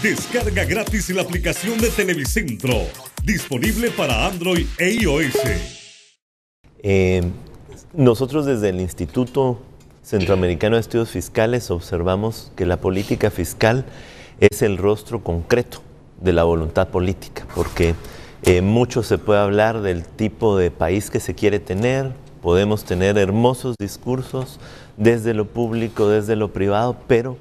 Descarga gratis la aplicación de Televicentro, disponible para Android e iOS. Nosotros desde el Instituto Centroamericano de Estudios Fiscales observamos que la política fiscal es el rostro concreto de la voluntad política, porque mucho se puede hablar del tipo de país que se quiere tener, podemos tener hermosos discursos desde lo público, desde lo privado, pero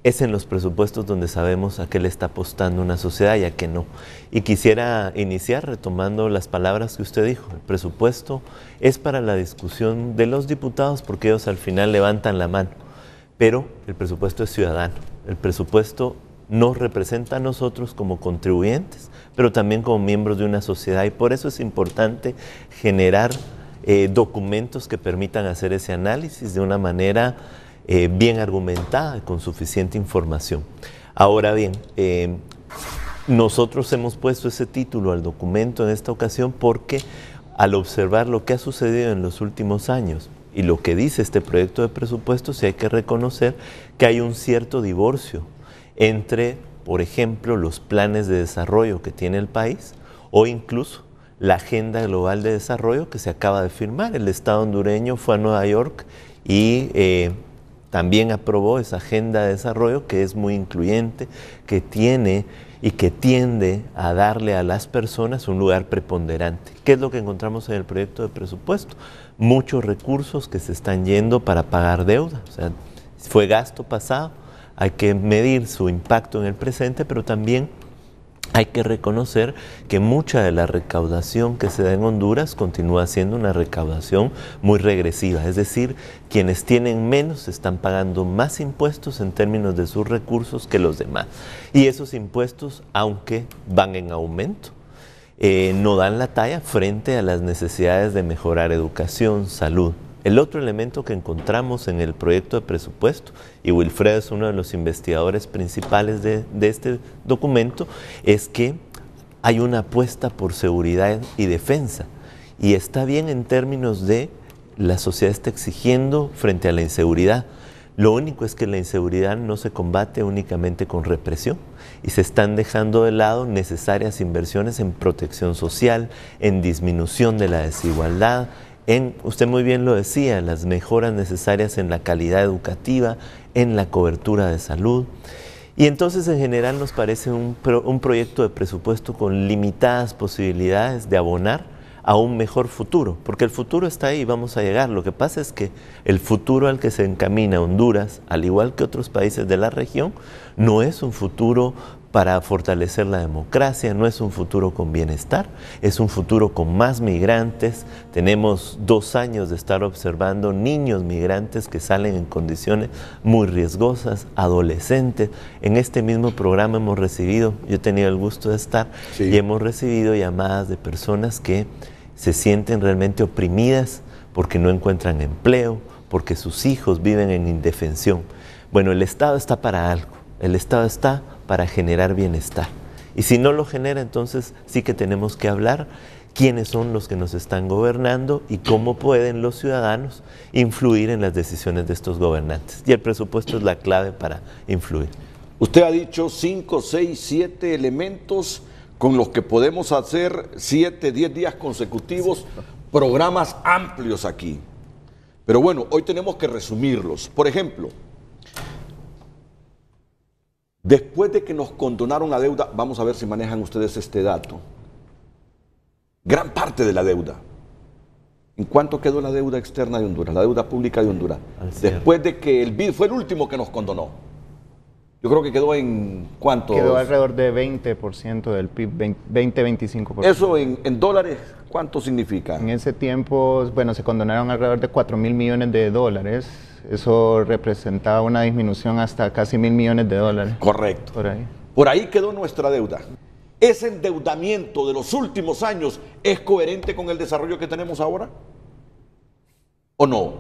es en los presupuestos donde sabemos a qué le está apostando una sociedad y a qué no. Y quisiera iniciar retomando las palabras que usted dijo. El presupuesto es para la discusión de los diputados porque ellos al final levantan la mano, pero el presupuesto es ciudadano. El presupuesto nos representa a nosotros como contribuyentes, pero también como miembros de una sociedad, y por eso es importante generar documentos que permitan hacer ese análisis de una manera bien argumentada y con suficiente información. Ahora bien, nosotros hemos puesto ese título al documento en esta ocasión porque al observar lo que ha sucedido en los últimos años y lo que dice este proyecto de presupuesto, sí hay que reconocer que hay un cierto divorcio entre, por ejemplo, los planes de desarrollo que tiene el país o incluso la Agenda Global de Desarrollo que se acaba de firmar. El Estado hondureño fue a Nueva York y también aprobó esa agenda de desarrollo que es muy incluyente, que tiene y que tiende a darle a las personas un lugar preponderante. ¿Qué es lo que encontramos en el proyecto de presupuesto? Muchos recursos que se están yendo para pagar deuda, o sea, fue gasto pasado, hay que medir su impacto en el presente, pero también hay que reconocer que mucha de la recaudación que se da en Honduras continúa siendo una recaudación muy regresiva, es decir, quienes tienen menos están pagando más impuestos en términos de sus recursos que los demás. Y esos impuestos, aunque van en aumento, no dan la talla frente a las necesidades de mejorar educación, salud. El otro elemento que encontramos en el proyecto de presupuesto, y Wilfredo es uno de los investigadores principales de este documento, es que hay una apuesta por seguridad y defensa. Y está bien en términos de la sociedad está exigiendo frente a la inseguridad. Lo único es que la inseguridad no se combate únicamente con represión y se están dejando de lado necesarias inversiones en protección social, en disminución de la desigualdad, usted muy bien lo decía, las mejoras necesarias en la calidad educativa, en la cobertura de salud. Y entonces en general nos parece un proyecto de presupuesto con limitadas posibilidades de abonar a un mejor futuro, porque el futuro está ahí, vamos a llegar. Lo que pasa es que el futuro al que se encamina Honduras, al igual que otros países de la región, no es un futuro para fortalecer la democracia, no es un futuro con bienestar, es un futuro con más migrantes. Tenemos 2 años de estar observando niños migrantes que salen en condiciones muy riesgosas, adolescentes. En este mismo programa hemos recibido, yo he tenido el gusto de estar, sí, y hemos recibido llamadas de personas que se sienten realmente oprimidas porque no encuentran empleo, porque sus hijos viven en indefensión. Bueno, el Estado está para algo, el Estado está para generar bienestar. Y si no lo genera, entonces sí que tenemos que hablar quiénes son los que nos están gobernando y cómo pueden los ciudadanos influir en las decisiones de estos gobernantes. Y el presupuesto es la clave para influir. Usted ha dicho 5, 6, 7 elementos con los que podemos hacer 7, 10 días consecutivos, programas amplios aquí. Pero bueno, hoy tenemos que resumirlos. Por ejemplo, después de que nos condonaron la deuda, vamos a ver si manejan ustedes este dato. Gran parte de la deuda. ¿En cuánto quedó la deuda externa de Honduras, la deuda pública de Honduras? Después de que el BID fue el último que nos condonó. Yo creo que quedó en ¿cuánto? Quedó alrededor de 20% del PIB, 20-25%. Eso en dólares, ¿cuánto significa? En ese tiempo, bueno, se condonaron alrededor de 4.000 millones de dólares. Eso representaba una disminución hasta casi 1.000 millones de dólares. Correcto. Por ahí quedó nuestra deuda. ¿Ese endeudamiento de los últimos años es coherente con el desarrollo que tenemos ahora? ¿O no?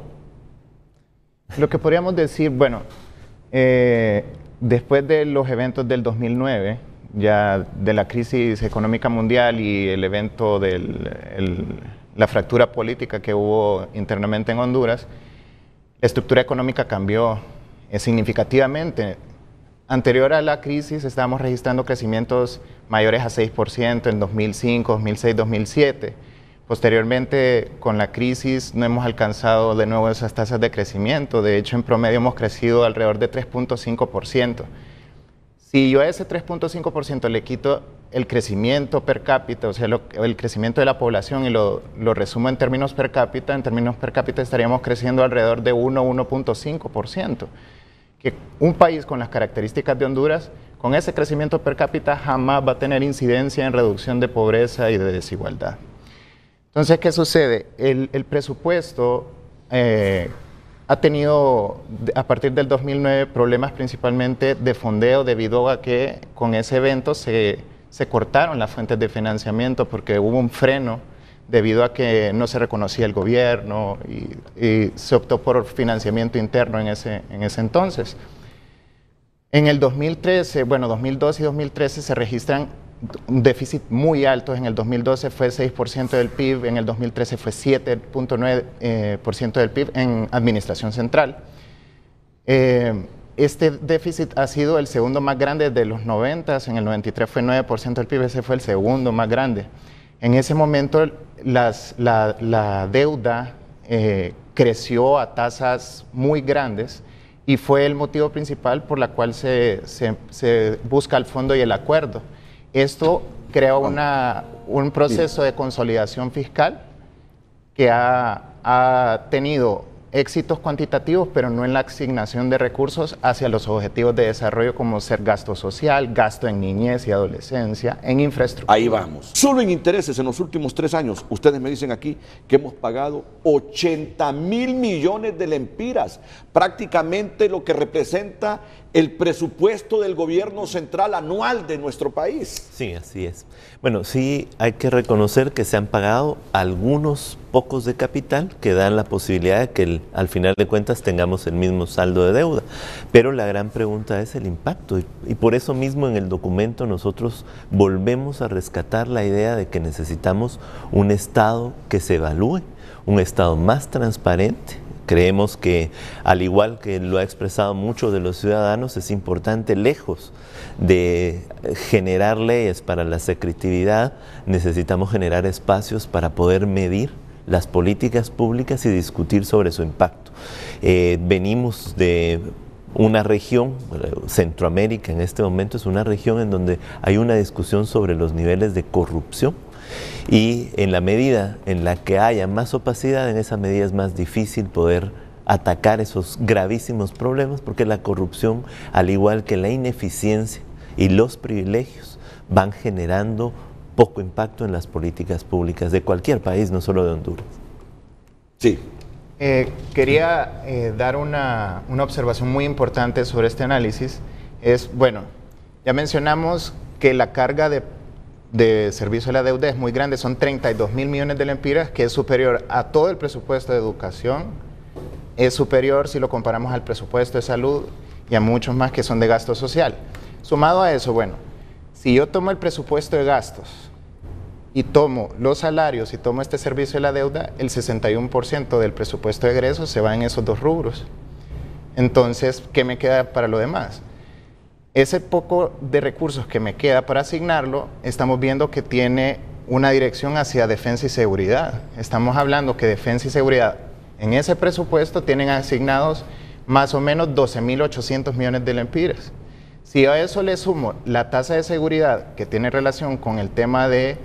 Lo que podríamos decir, bueno, después de los eventos del 2009, ya de la crisis económica mundial y el evento de la fractura política que hubo internamente en Honduras, la estructura económica cambió significativamente. anterior a la crisis estábamos registrando crecimientos mayores a 6% en 2005, 2006, 2007. Posteriormente, con la crisis, no hemos alcanzado de nuevo esas tasas de crecimiento. De hecho, en promedio hemos crecido alrededor de 3.5%. Si yo a ese 3.5% le quito el crecimiento per cápita, o sea, el crecimiento de la población, y lo resumo en términos per cápita estaríamos creciendo alrededor de 1.5%. Que un país con las características de Honduras, con ese crecimiento per cápita, jamás va a tener incidencia en reducción de pobreza y de desigualdad. Entonces, ¿qué sucede? El presupuesto ha tenido, a partir del 2009, problemas principalmente de fondeo, debido a que con ese evento se cortaron las fuentes de financiamiento, porque hubo un freno debido a que no se reconocía el gobierno y se optó por financiamiento interno en ese entonces. En el 2013, bueno, 2012 y 2013 se registran un déficit muy alto. En el 2012 fue 6% del PIB, en el 2013 fue 7.9% del PIB en administración central. Este déficit ha sido el segundo más grande de los 90, en el 93 fue 9% del PIB, ese fue el segundo más grande. En ese momento la deuda creció a tasas muy grandes y fue el motivo principal por la cual se busca el fondo y el acuerdo. Esto creó un proceso de consolidación fiscal que ha tenido éxitos cuantitativos, pero no en la asignación de recursos hacia los objetivos de desarrollo, como ser gasto social, gasto en niñez y adolescencia, en infraestructura. Ahí vamos. Solo en intereses en los últimos 3 años, ustedes me dicen aquí que hemos pagado 80.000 millones de lempiras, prácticamente lo que representa el presupuesto del gobierno central anual de nuestro país. Sí, así es. Bueno, sí hay que reconocer que se han pagado algunos pocos de capital que dan la posibilidad de que al final de cuentas tengamos el mismo saldo de deuda. Pero la gran pregunta es el impacto, y por eso mismo en el documento nosotros volvemos a rescatar la idea de que necesitamos un Estado que se evalúe, un Estado más transparente. Creemos que, al igual que lo ha expresado muchos de los ciudadanos, es importante, lejos de generar leyes para la secretividad, necesitamos generar espacios para poder medir las políticas públicas y discutir sobre su impacto. Venimos de una región, Centroamérica en este momento es una región en donde hay una discusión sobre los niveles de corrupción, y en la medida en la que haya más opacidad, en esa medida es más difícil poder atacar esos gravísimos problemas, porque la corrupción, al igual que la ineficiencia y los privilegios, van generando poco impacto en las políticas públicas de cualquier país, no solo de Honduras. Sí. Quería dar una observación muy importante sobre este análisis. Bueno, ya mencionamos que la carga de servicio de la deuda es muy grande, son 32.000 millones de lempiras, que es superior a todo el presupuesto de educación, es superior si lo comparamos al presupuesto de salud y a muchos más que son de gasto social. Sumado a eso, bueno, si yo tomo el presupuesto de gastos y tomo los salarios y tomo este servicio de la deuda, el 61% del presupuesto de egresos se va en esos dos rubros. Entonces, ¿qué me queda para lo demás? Ese poco de recursos que me queda para asignarlo, estamos viendo que tiene una dirección hacia defensa y seguridad. Estamos hablando que defensa y seguridad en ese presupuesto tienen asignados más o menos 12.800 millones de lempiras. Si a eso le sumo la tasa de seguridad que tiene relación con el tema de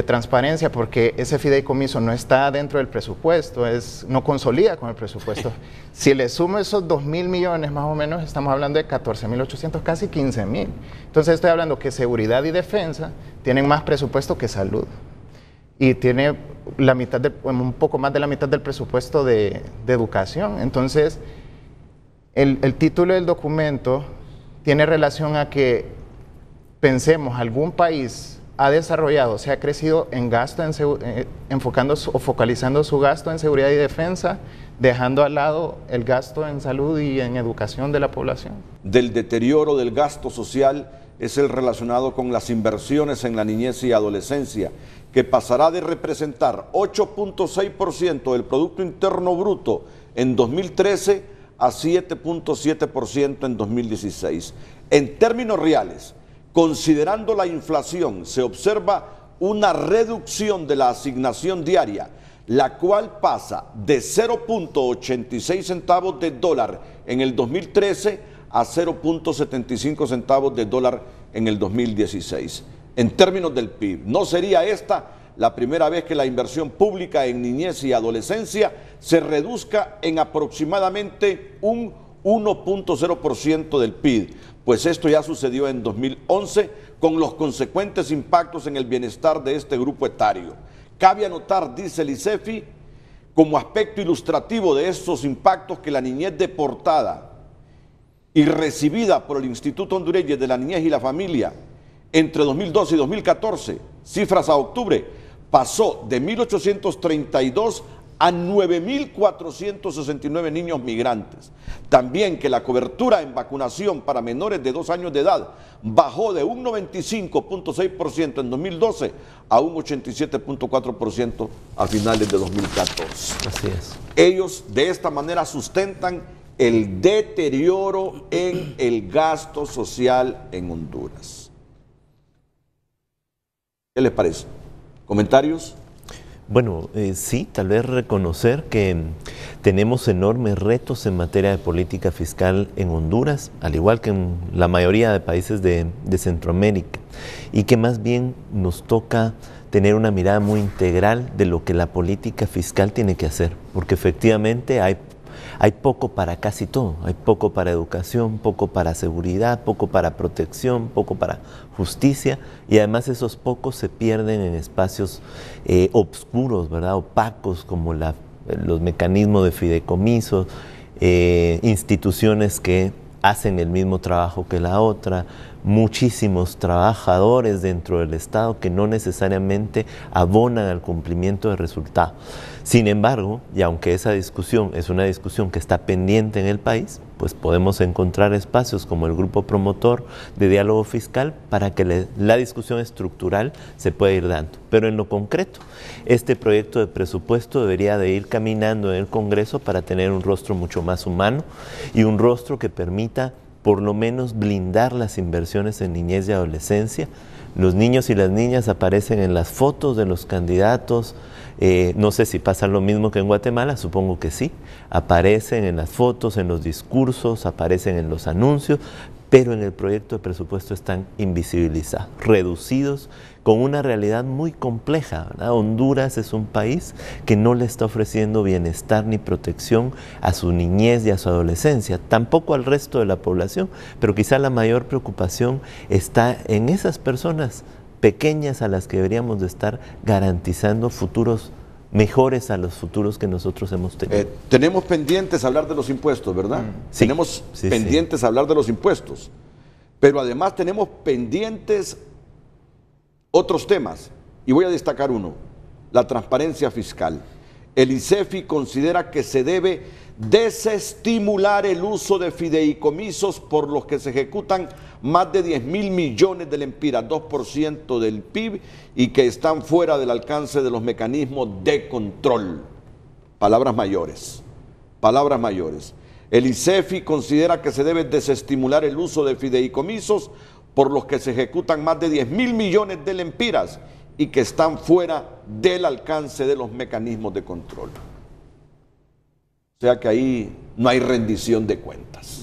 transparencia, porque ese fideicomiso no está dentro del presupuesto, no consolida con el presupuesto. Si le sumo esos 2.000 millones más o menos, estamos hablando de 14.800, casi 15.000. Entonces estoy hablando que seguridad y defensa tienen más presupuesto que salud. Y tiene un poco más de la mitad del presupuesto de educación. Entonces, el título del documento tiene relación a que pensemos, algún país ha desarrollado, se ha crecido en gasto, enfocando o focalizando su gasto en seguridad y defensa, dejando al lado el gasto en salud y en educación de la población. Del deterioro del gasto social es el relacionado con las inversiones en la niñez y adolescencia, que pasará de representar 8.6% del Producto Interno Bruto en 2013 a 7.7% en 2016. En términos reales, considerando la inflación, se observa una reducción de la asignación diaria, la cual pasa de 0.86 centavos de dólar en el 2013 a 0.75 centavos de dólar en el 2016. En términos del PIB, ¿no sería esta la primera vez que la inversión pública en niñez y adolescencia se reduzca en aproximadamente un 1.0% del PIB? Pues esto ya sucedió en 2011 con los consecuentes impactos en el bienestar de este grupo etario. Cabe anotar, dice el ICEFI, como aspecto ilustrativo de estos impactos, que la niñez deportada y recibida por el Instituto Hondureño de la Niñez y la Familia entre 2012 y 2014, cifras a octubre, pasó de 1.832 a 9.469 niños migrantes. También que la cobertura en vacunación para menores de 2 años de edad bajó de un 95.6% en 2012 a un 87.4% a finales de 2014. Así es. Ellos de esta manera sustentan el deterioro en el gasto social en Honduras. ¿Qué les parece? ¿Comentarios? Bueno, sí, tal vez reconocer que tenemos enormes retos en materia de política fiscal en Honduras, al igual que en la mayoría de países de Centroamérica, y que más bien nos toca tener una mirada muy integral de lo que la política fiscal tiene que hacer, porque efectivamente hay poco para casi todo, hay poco para educación, poco para seguridad, poco para protección, poco para justicia, y además esos pocos se pierden en espacios obscuros, ¿verdad? Opacos, como los mecanismos de fideicomisos, instituciones que hacen el mismo trabajo que la otra, muchísimos trabajadores dentro del Estado que no necesariamente abonan al cumplimiento de resultados. Sin embargo, y aunque esa discusión es una discusión que está pendiente en el país, pues podemos encontrar espacios como el grupo promotor de diálogo fiscal para que la discusión estructural se pueda ir dando. Pero en lo concreto, este proyecto de presupuesto debería de ir caminando en el Congreso para tener un rostro mucho más humano y un rostro que permita por lo menos blindar las inversiones en niñez y adolescencia. Los niños y las niñas aparecen en las fotos de los candidatos, no sé si pasa lo mismo que en Guatemala, supongo que sí, aparecen en las fotos, en los discursos, aparecen en los anuncios, pero en el proyecto de presupuesto están invisibilizados, reducidos, con una realidad muy compleja, ¿verdad? Honduras es un país que no le está ofreciendo bienestar ni protección a su niñez y a su adolescencia, tampoco al resto de la población, pero quizá la mayor preocupación está en esas personas pequeñas a las que deberíamos de estar garantizando futuros mejores a los futuros que nosotros hemos tenido. Tenemos pendientes hablar de los impuestos, ¿verdad? Sí, tenemos pendientes hablar de los impuestos, pero además tenemos pendientes otros temas, y voy a destacar uno: la transparencia fiscal. El ICEFI considera que se debe desestimular el uso de fideicomisos por los que se ejecutan más de 10.000 millones de lempiras, 2% del PIB, y que están fuera del alcance de los mecanismos de control. Palabras mayores, palabras mayores. El ICEFI considera que se debe desestimular el uso de fideicomisos por los que se ejecutan más de 10.000 millones de lempiras y que están fuera del alcance de los mecanismos de control. O sea que ahí no hay rendición de cuentas.